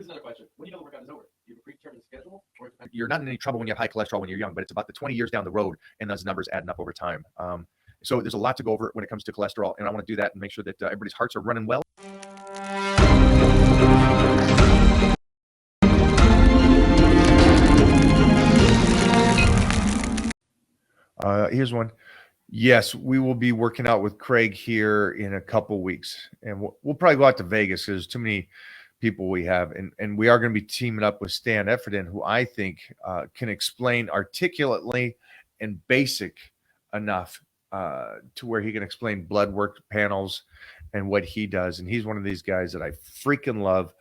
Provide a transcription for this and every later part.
another question. When do you know the workout is over? Do you have a predetermined schedule? Or You're not in any trouble when you have high cholesterol when you're young, but it's about the 20 years down the road and those numbers adding up over time. So there's a lot to go over when it comes to cholesterol, and I want to do that and make sure that everybody's hearts are running well. Here's one. Yes, we will be working out with Craig here in a couple weeks, and we'll probably go out to Vegas because there's too many people we have, and we are going to be teaming up with Stan Efferden, who I think can explain articulately and basic enough to where he can explain blood work panels and what he does. And he's one of these guys that I freaking love,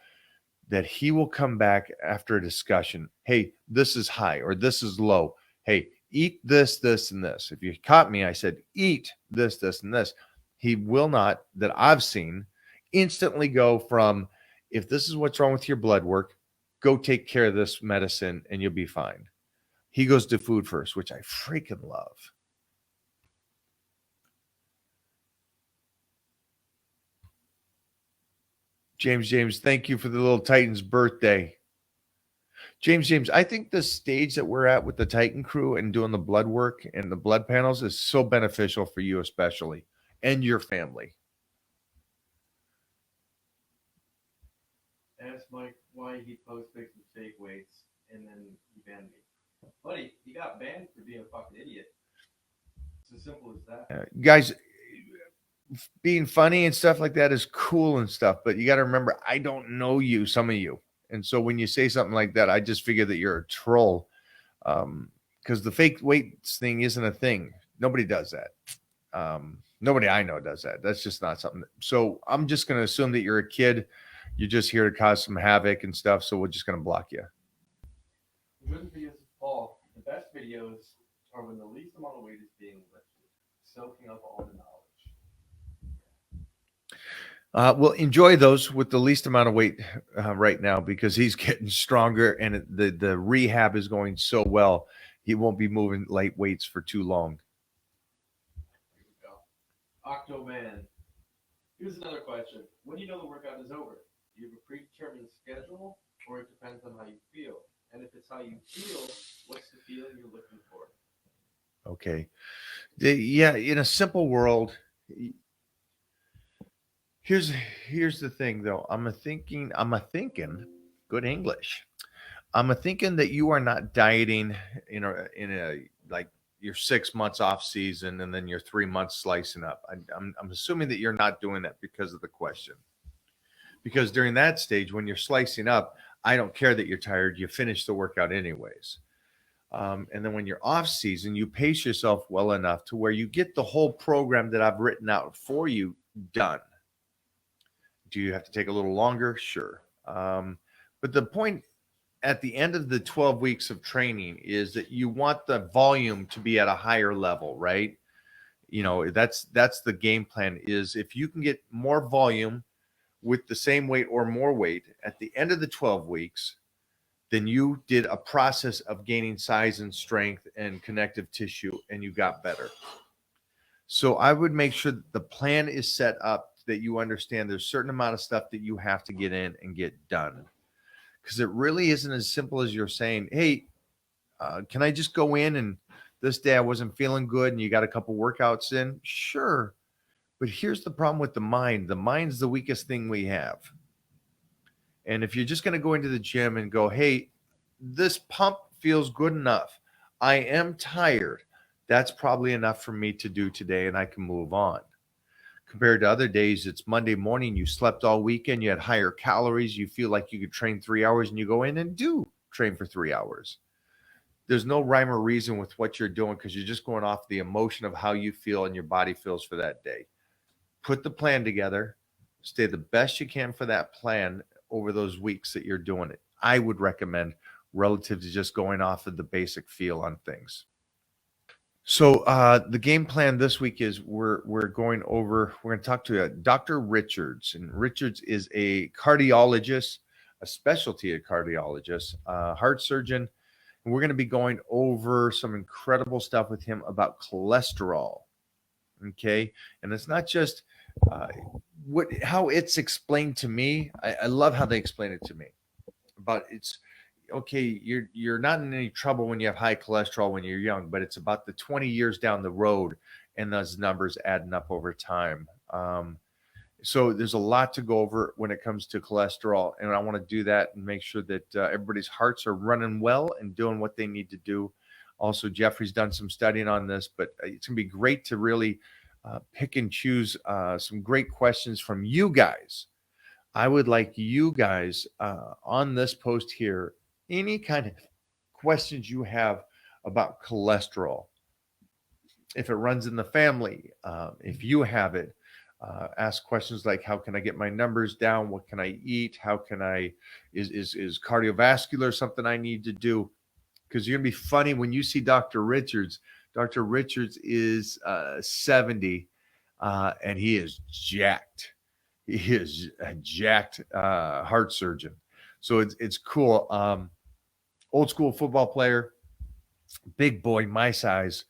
that he will come back after a discussion. Hey, this is high or this is low. Hey, eat this, this, and this. If you caught me, I said, eat this, this, and this. He will not, that I've seen, instantly go from, if this is what's wrong with your blood work, go take care of this medicine and you'll be fine. He goes to food first, which I freaking love. James, thank you for the little Titan's birthday. James, I think the stage that we're at with the Titan crew and doing the blood work and the blood panels is so beneficial for you especially and your family. Ask Mike why he posts pics with fake weights and then he banned me. Buddy, he got banned for being a fucking idiot. It's as simple as that. Guys, being funny and stuff like that is cool and stuff, but you got to remember, I don't know you, some of you. And so when you say something like that, I just figure that you're a troll, because the fake weights thing isn't a thing. Nobody does that. Nobody I know does that. That's just not something. So I'm just going to assume that you're a kid. You're just here to cause some havoc and stuff. So we're just going to block you. Good videos of Paul. The best videos are when the least amount of weight is being lifted, soaking up all the knowledge. We'll enjoy those with the least amount of weight right now, because he's getting stronger and the rehab is going so well. He won't be moving light weights for too long. Here we go. Octoman. Here's another question. When do you know the workout is over? Do you have a predetermined schedule, or it depends on how you feel? And if it's how you feel, what's the feeling you're looking for? Okay. Yeah, in a simple world, here's the thing though. I'm a thinking, good English. I'm a thinking that you are not dieting in a like your 6 months off season and then your 3 months slicing up. I'm assuming that you're not doing that because of the question. Because during that stage, when you're slicing up, I don't care that you're tired. You finish the workout anyways. And then when you're off season, you pace yourself well enough to where you get the whole program that I've written out for you done. Do you have to take a little longer? Sure. But the point at the end of the 12 weeks of training is that you want the volume to be at a higher level, right? You know, that's the game plan, is if you can get more volume with the same weight or more weight at the end of the 12 weeks, then you did a process of gaining size and strength and connective tissue, and you got better. So I would make sure that the plan is set up that you understand there's a certain amount of stuff that you have to get in and get done. Because it really isn't as simple as you're saying, hey, can I just go in and this day I wasn't feeling good and you got a couple workouts in? Sure. But here's the problem with the mind. The mind's the weakest thing we have. And if you're just going to go into the gym and go, hey, this pump feels good enough, I am tired, that's probably enough for me to do today and I can move on. Compared to other days, it's Monday morning, you slept all weekend, you had higher calories, you feel like you could train 3 hours, and you go in and do train for 3 hours. There's no rhyme or reason with what you're doing, because you're just going off the emotion of how you feel and your body feels for that day. Put the plan together, stay the best you can for that plan over those weeks that you're doing it. I would recommend, relative to just going off of the basic feel on things. So the game plan this week is we're going to talk to Dr. Richards, and Richards is a cardiologist, a specialty cardiologist, heart surgeon. And we're going to be going over some incredible stuff with him about cholesterol. Okay. And it's not just how it's explained to me. I love how they explain it to me. about it's okay. You're not in any trouble when you have high cholesterol when you're young, but it's about the 20 years down the road and those numbers adding up over time. So there's a lot to go over when it comes to cholesterol, and I want to do that and make sure that everybody's hearts are running well and doing what they need to do. Also, Jeffrey's done some studying on this, but it's gonna be great to really pick and choose some great questions from you guys. I would like you guys on this post here, any kind of questions you have about cholesterol, if it runs in the family, if you have it, ask questions like, how can I get my numbers down? What can I eat? How can I, is cardiovascular something I need to do? Because you're gonna be funny when you see Dr. Richards. Dr. Richards is 70 and he is jacked. He is a jacked heart surgeon. So it's cool. Old school football player, big boy, my size.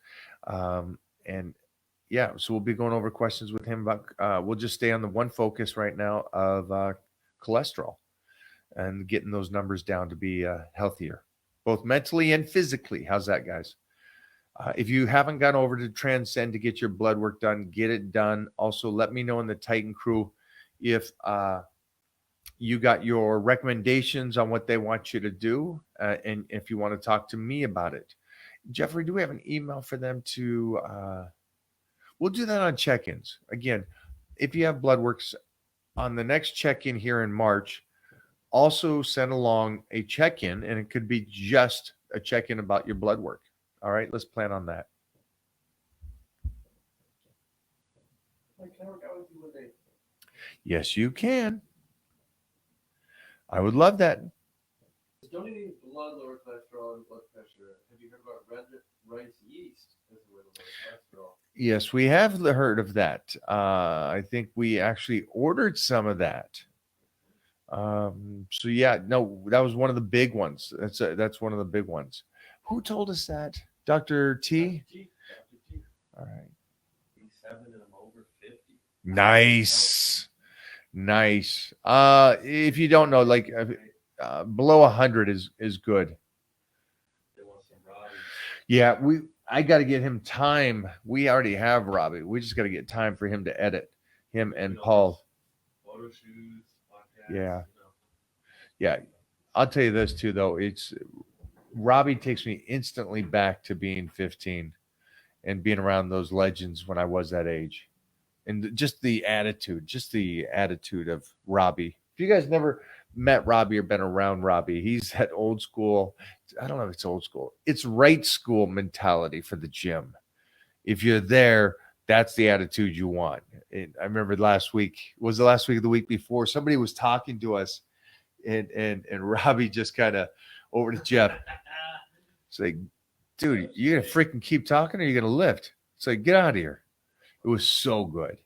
And yeah, so we'll be going over questions with him about, we'll just stay on the one focus right now of cholesterol and getting those numbers down to be healthier, both mentally and physically. How's that, guys? If you haven't gone over to Transcend to get your blood work done, get it done. Also, let me know in the Titan crew if you got your recommendations on what they want you to do, and if you want to talk to me about it. Jeffrey, do we have an email for them to? We'll do that on check-ins. Again, if you have blood works on the next check-in here in March, also send along a check-in, and it could be just a check-in about your blood work. All right, let's plan on that. Can I work out with you one day? Yes, you can. I would love that. Donating blood lower cholesterol and blood pressure. Have you heard about red rice yeast as a way to lower cholesterol? Yes, we have heard of that. I think we actually ordered some of that. So yeah, no, that was one of the big ones. That's one of the big ones. Who told us that? Dr. T? Dr. T. All right. 7 and I'm over 50. Nice. Nice. If you don't know, like below 100 is good. They want some Robbie. Yeah, I got to get him time. We already have Robbie. We just got to get time for him to edit, him and Paul. Photo shoots, podcasts. Yeah. Yeah. I'll tell you this too, though. It's Robbie takes me instantly back to being 15 and being around those legends when I was that age. And just the attitude of Robbie. If you guys never met Robbie or been around Robbie, he's that old school. I don't know if it's old school. It's right school mentality for the gym. If you're there, that's the attitude you want. And I remember last week, was the last week of the week before, somebody was talking to us, and Robbie just kind of over to Jeff. It's like, dude, you gonna freaking keep talking or you gonna lift? It's like, get out of here. It was so good.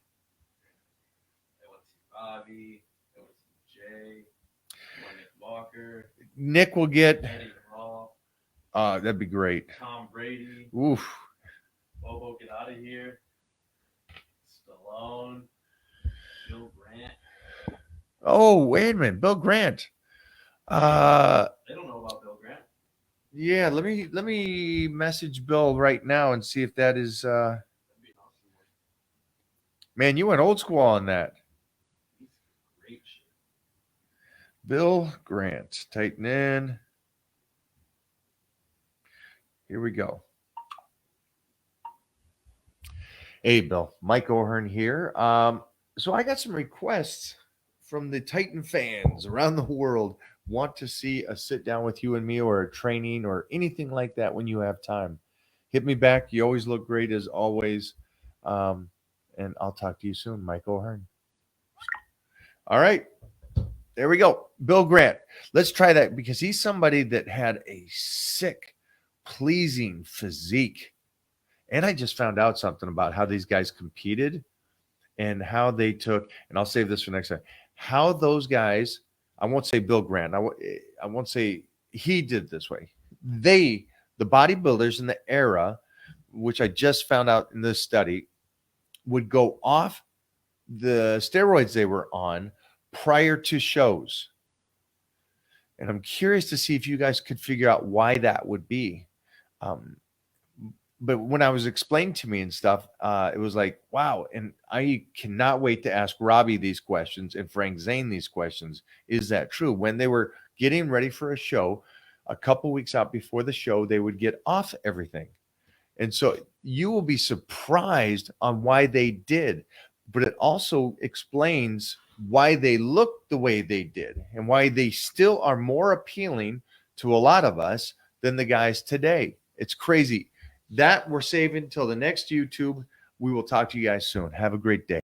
I want to see Robbie. I want to see Jay. I want Nick Walker. Nick will get. Eddie Hall. That'd be great. Tom Brady. Oof. Bobo, get out of here. Stallone. Bill Grant. Oh, wait a minute, Bill Grant. They don't know about Bill Grant. Yeah, let me message Bill right now and see if that is. That'd be an awesome one. Man, you went old school on that. He's great shit. Bill Grant, tighten in. Here we go. Hey, Bill. Mike O'Hearn here. So I got some requests from the Titan fans around the world. Want to see a sit down with you and me, or a training, or anything like that when you have time. Hit me back. You always look great as always. And I'll talk to you soon, Mike O'Hearn. All right. There we go. Bill Grant. Let's try that, because he's somebody that had a sick, pleasing physique. And I just found out something about how these guys competed and how they took, and I'll save this for next time, how those guys, I won't say Bill Grant, I won't say he did this way. The bodybuilders in the era, which I just found out in this study, would go off the steroids they were on prior to shows. And I'm curious to see if you guys could figure out why that would be. Um, but when I was explained to me and stuff, it was like, wow. And I cannot wait to ask Robbie these questions and Frank Zane these questions. Is that true? When they were getting ready for a show, a couple weeks out before the show, they would get off everything. And so you will be surprised on why they did, but it also explains why they looked the way they did and why they still are more appealing to a lot of us than the guys today. It's crazy. That we're saving till the next YouTube. We will talk to you guys soon. Have a great day.